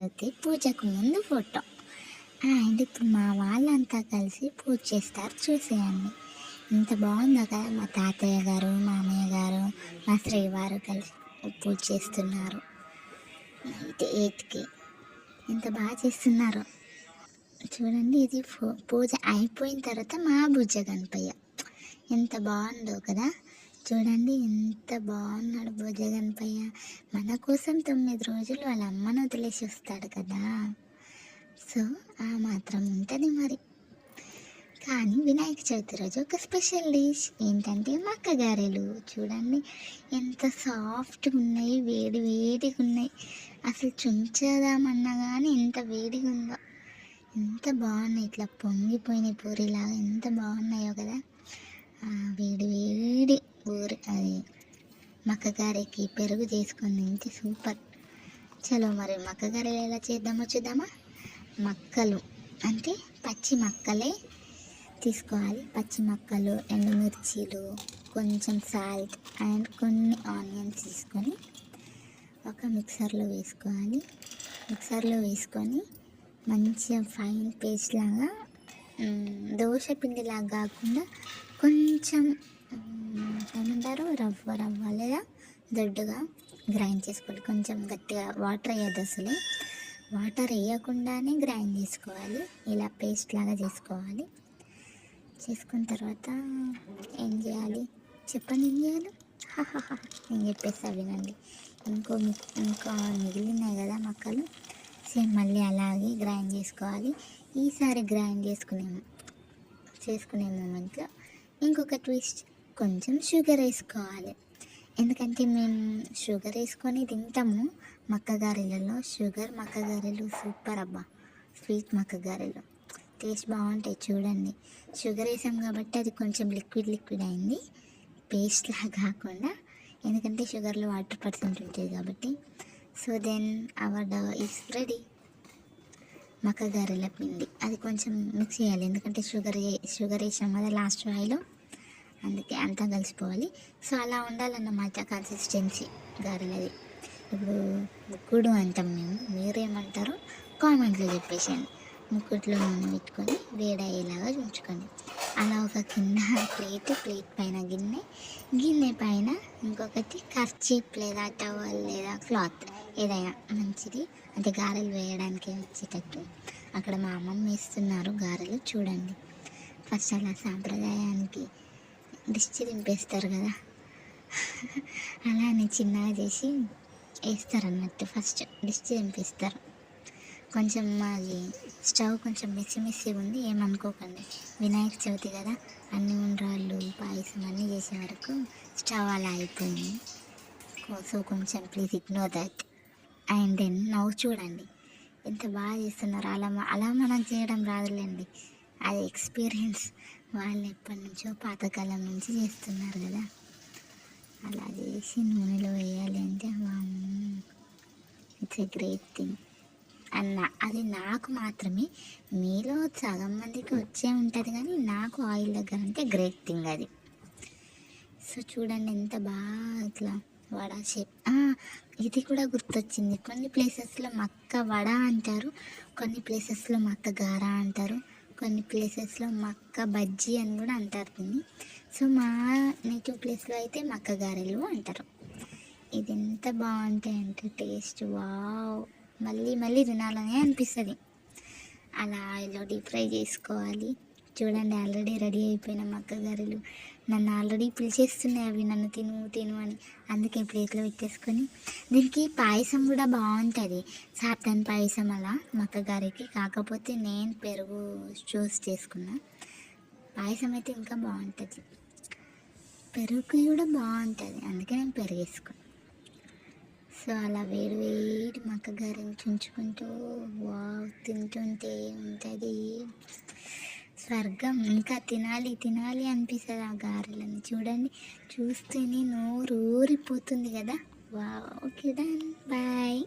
అయితే పూజకు ముందు ఫోటో. అండ్ ఇప్పుడు మా వాళ్ళంతా కలిసి పూజ చేస్తారు చూసేయండి. ఎంత బాగుందో కదా, మా తాతయ్య గారు, మామయ్య గారు, మా శ్రీవారు కలిసి పూజ చేస్తున్నారు. నైట్ 8కి ఎంత బాగా చేస్తున్నారు చూడండి. ఇది పూజ అయిపోయిన తర్వాత మా బుజ్జ గణపయ్య ఎంత బాగుందో కదా. చూడండి ఎంత బాగున్నాడు బుజ్జ గణపయ్య. మన కోసం 9 రోజులు వాళ్ళ అమ్మను వదిలేసి వస్తాడు కదా. సో ఆ మాత్రం ఉంటుంది మరి. కానీ వినాయక చవితి రోజు ఒక స్పెషల్ డిష్ ఏంటంటే మక్క గారెలు. చూడండి ఎంత సాఫ్ట్గా ఉన్నాయి, వేడి వేడిగా ఉన్నాయి. అసలు చుంచదామన్నా కానీ ఎంత వేడిగా ఉందో, ఎంత బాగున్నాయి. ఇట్లా పొంగిపోయినాయి పూరిలాగా, ఎంత బాగున్నాయో కదా. వేడి వేడి అది మక్క గారెకి పెరుగు చేసుకొని తింటే సూపర్. చలో మరి మక్క గారెలు ఎలా చేద్దామో చూద్దామా. మక్కలు అంటే పచ్చి మక్కలే తీసుకోవాలి. పచ్చి మక్కలు, ఎండుమిర్చీలు, కొంచెం సాల్ట్ అండ్ కొన్ని ఆనియన్స్ తీసుకొని ఒక మిక్సర్లో వేసుకోవాలి. మిక్సర్లో వేసుకొని మంచిగా ఫైన్ పేస్ట్ లాగా, దోశ పిండిలాగా కాకుండా కొంచెం ఏమంటారు రవ్వ లేదా దొడ్డుగా గ్రైండ్ చేసుకోవాలి. కొంచెం గట్టిగా వాటర్ వేయద్దు, అసలే వాటర్ వేయకుండానే గ్రైండ్ చేసుకోవాలి. ఇలా పేస్ట్ లాగా చేసుకోవాలి. చేసుకున్న తర్వాత ఏం చేయాలి చెప్పండి, ఏం చేయాలి? నేను చెప్పేస్తా వినండి. ఇంకో మిగిలినాయి కదా మక్కలు, సేమ్ మళ్ళీ అలాగే గ్రైండ్ చేసుకోవాలి. ఈసారి గ్రైండ్ చేసుకునే మూమెంట్లో ఇంకొక ట్విస్ట్, కొంచెం షుగర్ వేసుకోవాలి. ఎందుకంటే మేము షుగర్ వేసుకొని తింటాము మక్క గారెలలో. మక్క గారెలు సూపర్ అబ్బా. స్వీట్ మక్క గారెలు టేస్ట్ బాగుంటాయి చూడండి. షుగర్ వేసాం కాబట్టి అది కొంచెం లిక్విడ్ అయింది, పేస్ట్ లాగా కాకుండా. ఎందుకంటే షుగర్లో వాటర్ పర్సెంట్ ఉంటుంది కాబట్టి. So then our is ready. మక్క గారెల పిండి అది కొంచెం మిక్స్ చేయాలి, ఎందుకంటే షుగర్ వేసాం కదా లాస్ట్ వాయిలో, అందుకే అంతా కలిసిపోవాలి. సో అలా ఉండాలన్నమాట కన్సిస్టెన్సీ గారెలది. ఇప్పుడు ముక్కుడు అంటాం మేము, మీరేమంటారో కామెంట్లో చెప్పేసాను. ముక్కుట్లో నూనె పెట్టుకొని వేడయ్యేలాగా ఉంచుకోండి. అలా ఒక కింద ప్లేట్ పైన గిన్నె పైన ఇంకొకటి కర్చీప్ లేదా టవల్ లేదా క్లాత్ ఏదైనా మంచిది, అంటే గారెలు వేయడానికి వచ్చేటట్టు. అక్కడ మా అమ్మమ్మ వేస్తున్నారు గారెలు చూడండి. ఫస్ట్ అలా సాంప్రదాయానికి దిష్టి దింపేస్తారు కదా, అలానే చిన్నగా చేసి వేస్తారన్నట్టు. ఫస్ట్ దిష్టి దింపేస్తారు. కొంచెం మాది స్టవ్ కొంచెం మెస్సిగా ఉంది, ఏమనుకోకండి. వినాయక చవితి కదా, అన్ని ఉండ్రాళ్ళు పాయసం అన్నీ చేసే వరకు స్టవ్ అలా అయిపోయింది. సో కొంచెం please ignore that. And then నవ్వు చూడండి ఎంత బాగా చేస్తున్నారు. అలా మనకు చేయడం రాదులేండి, అది ఎక్స్పీరియన్స్. వాళ్ళు ఎప్పటి నుంచో పాతకాలం నుంచి చేస్తున్నారు కదా. అలా చేసి నూనెలో వేయాలి అంటే ఇట్స్ ఎ గ్రేట్ థింగ్. అది నాకు మాత్రమే, మీలో సగం మందికి వచ్చే ఉంటుంది, కానీ నాకు ఆయిల్ దగ్గర అంటే గ్రేట్ థింగ్ అది. సో చూడండి ఎంత బాగా ఇట్లా వడ షేప్. ఇది కూడా గుర్తొచ్చింది, కొన్ని ప్లేసెస్లో మక్క వడ అంటారు, కొన్ని ప్లేసెస్లో మక్క గార అంటారు, కొన్ని ప్లేసెస్లో మక్క బజ్జీ అని కూడా అంటారు దీన్ని. సో మా నేటివ్ ప్లేస్లో అయితే మక్క గారెలు అంటారు. ఇది ఎంత బాగుంటాయి అంటే టేస్ట్ వావ్, మళ్ళీ తినాలని అనిపిస్తుంది. అలా ఆయిల్లో డీప్ ఫ్రై చేసుకోవాలి. చూడండి ఆల్రెడీ రెడీ అయిపోయిన మక్క గారెలు. నన్ను ఆల్రెడీ పిలిచేస్తున్నాయి అవి, నన్ను తిను అని. అందుకే ప్లేట్లో పెట్టేసుకొని, దీనికి పాయసం కూడా బాగుంటుంది, సాప్తాన్ పాయసం అలా మక్క గారెకి. కాకపోతే నేను పెరుగు చూస్ చేసుకున్నా, పాయసం అయితే ఇంకా బాగుంటుంది, పెరుగు కూడా బాగుంటుంది, అందుకే నేను పెరుగు వేసుకున్నాను. సో అలా వేడి మక్క గారెని చుంచుకుంటూ తింటుంటే ఉంటుంది స్వర్గం. ఇంకా తినాలి అనిపిస్తుంది ఆ గారెలని. చూడండి చూస్తేనే నోరు ఊరిపోతుంది కదా. Okay done, bye.